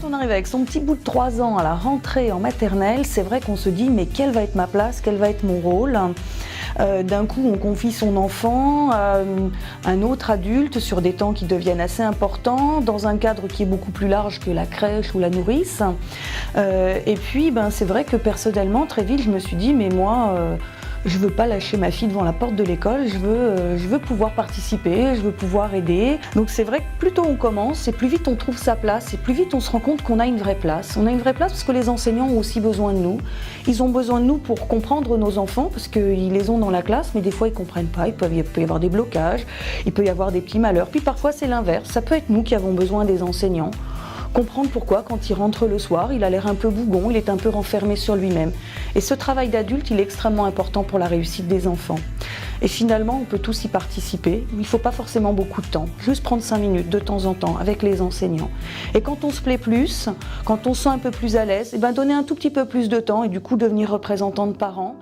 on arrive avec son petit bout de 3 ans à la rentrée en maternelle, c'est vrai qu'on se dit mais quelle va être ma place, quel va être mon rôle ? D'un coup, on confie son enfant à un autre adulte sur des temps qui deviennent assez importants, dans un cadre qui est beaucoup plus large que la crèche ou la nourrice. Et puis, c'est vrai que personnellement, très vite, je me suis dit, mais moi, je veux pas lâcher ma fille devant la porte de l'école, je veux pouvoir participer, je veux pouvoir aider. Donc c'est vrai que plus tôt on commence, et plus vite on trouve sa place, et plus vite on se rend compte qu'on a une vraie place. On a une vraie place parce que les enseignants ont aussi besoin de nous. Ils ont besoin de nous pour comprendre nos enfants, parce qu'ils les ont dans la classe, mais des fois ils comprennent pas, il peut y avoir des blocages, il peut y avoir des petits malheurs. Puis parfois c'est l'inverse, ça peut être nous qui avons besoin des enseignants. Comprendre pourquoi, quand il rentre le soir, il a l'air un peu bougon, il est un peu renfermé sur lui-même. Et ce travail d'adulte, il est extrêmement important pour la réussite des enfants. Et finalement, on peut tous y participer. Il ne faut pas forcément beaucoup de temps, juste prendre 5 minutes de temps en temps avec les enseignants. Et quand on se plaît plus, quand on se sent un peu plus à l'aise, donner un tout petit peu plus de temps et du coup devenir représentant de parents.